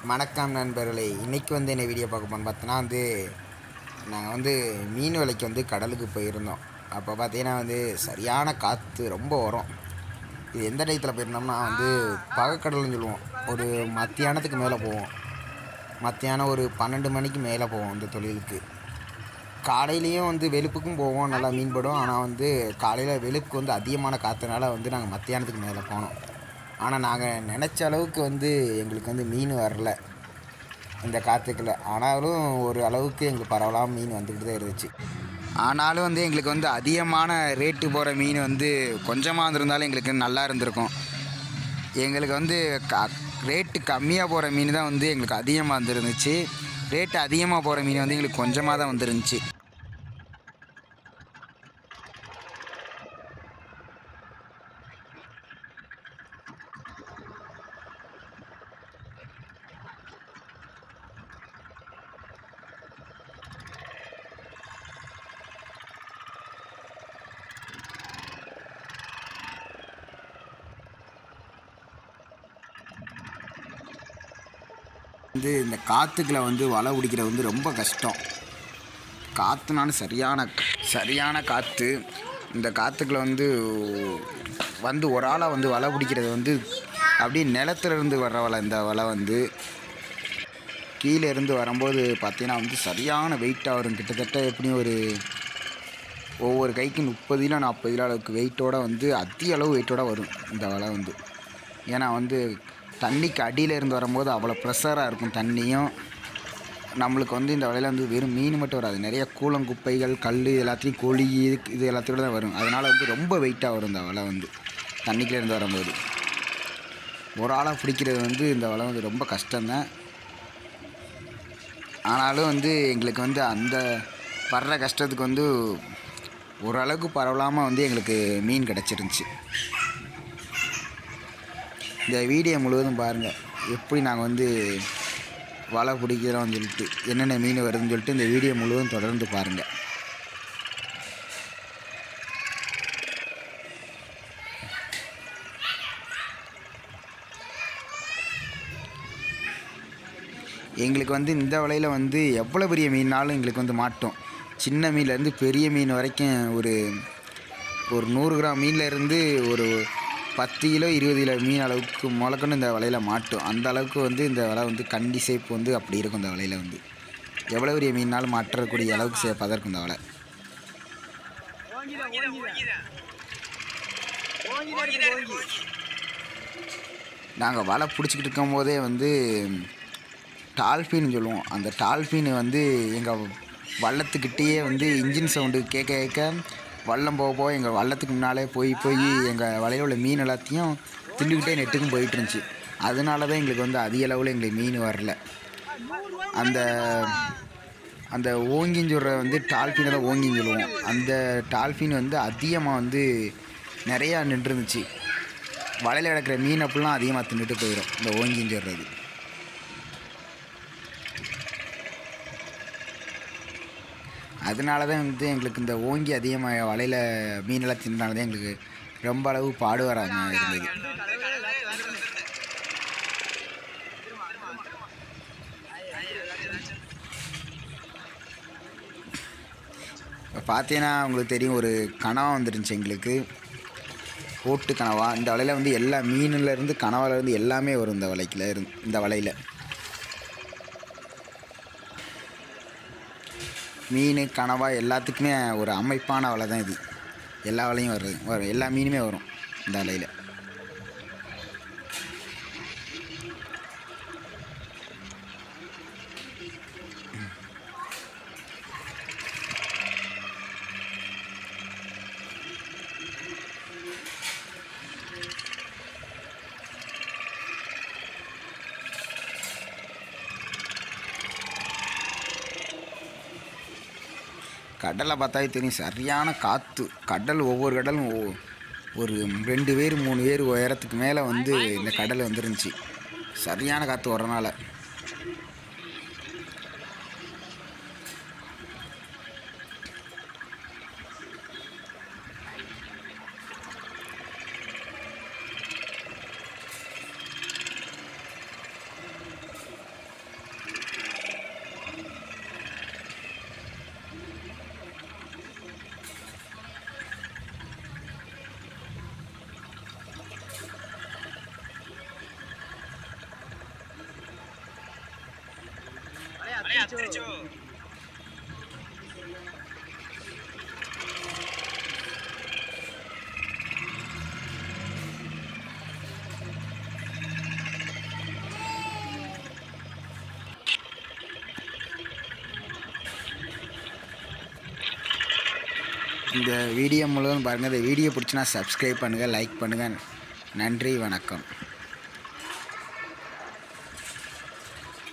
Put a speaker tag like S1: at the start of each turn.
S1: வணக்கம் நண்பர்களே. இன்றைக்கி வந்து என்ன வீடியோ பார்க்க போனோம்னு பார்த்தோன்னா நாங்கள் மீன் விலைக்கு கடலுக்கு போயிருந்தோம். அப்போ பார்த்தீங்கன்னா சரியான காற்று ரொம்ப வரும். இது எந்த டயத்தில் போயிருந்தோம்னா பகக்கடல்னு சொல்லுவோம். ஒரு மத்தியானத்துக்கு மேலே போவோம். மத்தியானம் ஒரு 12 மணிக்கு மேலே போவோம் இந்த தொழிலுக்கு. காலையிலையும் வெளுப்புக்கும் போவோம், நல்லா மீன் படும். ஆனால் காலையில் வெளுப்புக்கு அதிகமான காற்றுனால நாங்கள் மத்தியானத்துக்கு மேலே போனோம். ஆனால் நாங்கள் நினச்ச அளவுக்கு எங்களுக்கு மீன் வரல இந்த காற்றுக்குள்ள. ஆனாலும் ஒரு அளவுக்கு எங்களுக்கு பரவலாமல் மீன் வந்துக்கிட்டு தான் இருந்துச்சு. ஆனாலும் எங்களுக்கு அதிகமான ரேட்டு போகிற மீன் கொஞ்சமாக வந்திருந்தாலும் எங்களுக்கு நல்லா இருந்திருக்கும். எங்களுக்கு ரேட்டு கம்மியாக போகிற மீன் தான் எங்களுக்கு அதிகமாக வந்துருந்துச்சு. ரேட்டு அதிகமாக போகிற மீன் எங்களுக்கு கொஞ்சமாக தான் வந்துருந்துச்சு. இந்த காற்றுக்குள்ள வலை பிடிக்கிறது ரொம்ப கஷ்டம். காற்றுனாலும் சரியான காற்று. இந்த காற்றுக்குள்ள ஒரு ஆளாக வலை பிடிக்கிறது அப்படியே நிலத்துலேருந்து வர்ற வலை. இந்த வலை கீழே இருந்து வரும்போது பார்த்தீங்கன்னா சரியான வெயிட்டாக வரும். கிட்டத்தட்ட எப்படியும் ஒவ்வொரு கைக்கு 30 கிலோ 40 கிலோ அளவுக்கு வெயிட்டோடு அதிக அளவு வெயிட்டோடு வரும் இந்த வலை. ஏன்னா தண்ணிக்கு அடியில் இருந்து வரும்போது அவ்வளோ ப்ரெஷராக இருக்கும் தண்ணியும். நம்மளுக்கு இந்த வலையில் வெறும் மீன் மட்டும் வராது, நிறைய கூளங்குப்பைகள், கல், எல்லாத்தையும் கோழி, இது எல்லாத்தையோட தான் வரும். அதனால் ரொம்ப வெயிட்டாக வரும் இந்த வலை தண்ணிக்குள்ளே இருந்து வரும்போது. ஒரு ஆளாக பிடிக்கிறது இந்த வலை ரொம்ப கஷ்டம்தான். ஆனாலும் எங்களுக்கு அந்த படுற கஷ்டத்துக்கு ஓரளவுக்கு பரவலாமல் எங்களுக்கு மீன் கிடச்சிருந்துச்சி. இந்த வீடியோ முழுவதும் பாருங்கள், எப்படி நாங்கள் வலை பிடிக்கிறோம்னு சொல்லிட்டு, என்னென்ன மீன் வருதுன்னு சொல்லிட்டு இந்த வீடியோ முழுவதும் தொடர்ந்து பாருங்கள். எங்களுக்கு இந்த வலையில் எவ்வளோ பெரிய மீன்னாலும் எங்களுக்கு மாட்டோம். சின்ன மீன்லேருந்து பெரிய மீன் வரைக்கும் ஒரு 100 கிராம் மீன்லேருந்து ஒரு 10 கிலோ 20 கிலோ மீன் அளவுக்கு முளைக்கணும் இந்த வலையில் மாட்டும். அந்த அளவுக்கு இந்த வலை கண்டி சேப்பு அப்படி இருக்கும். இந்த வலையில் எவ்வளோ பெரிய மீனாலும் மாற்றக்கூடிய அளவுக்கு சேப்பாக தான் இருக்கும் இந்த வலை. நாங்கள் வலை பிடிச்சிக்கிட்டு இருக்கும் போதே டால்ஃபின்னு சொல்லுவோம். அந்த டால்ஃபின் எங்கள் வள்ளத்துக்கிட்டேயே இன்ஜின் சவுண்டு கேட்க கேட்க வல்லம் போக போக எங்கள் வள்ளத்துக்கு முன்னாலே போய் எங்கள் வலையில் உள்ள மீன் எல்லாத்தையும் தின்னுக்கிட்டே நெட்டுக்கும் போயிட்டு இருந்துச்சு. அதனால தான் எங்களுக்கு அதிக அளவில் எங்களுக்கு மீன் வரல. அந்த அந்த ஓங்கின்னு சொல்கிற டால்ஃபினை தான் ஓங்கின்னு சொல்லுவோம். அந்த டால்ஃபின் அதிகமாக நிறையா நின்றுருந்துச்சு. வலையில் கிடக்கிற மீன் அப்படிலாம் அதிகமாக தின்னுட்டு போயிடும் இந்த ஓங்கின்னு சொல்கிறது. அதனால தான் எங்களுக்கு இந்த ஓங்கி அதிகமாக வலையில் மீனெல்லாம் தின்னால தான் எங்களுக்கு ரொம்ப அளவு பாடு வராமல் இருந்தது. இப்போ பார்த்தீங்கன்னா உங்களுக்கு தெரியும், ஒரு கனவா வந்துருந்துச்சு எங்களுக்கு, போட்டு கனவா. இந்த வலையில் எல்லா மீனிலேருந்து கனவாலேருந்து எல்லாமே வரும் இந்த வலையில். மீன், கனவா எல்லாத்துக்குமே ஒரு அமைப்பான வலை தான் இது. எல்லா வலையும் வரும், எல்லா மீனுமே வரும் இந்த வலையில். கடலை பார்த்தாவே தெரியும், சரியான காற்று. ஒவ்வொரு கடலும் ஒரு 2 பேர் 3 பேர் உயரத்துக்கு மேலே இந்த கடல் வந்துருந்துச்சு. சரியான காற்று வரனால இந்த வீடியோ முழுவதும் பாருங்கள். இந்த வீடியோ பிடிச்சினா சப்ஸ்கிரைப் பண்ணுங்கள், லைக் பண்ணுங்கள். நன்றி, வணக்கம்.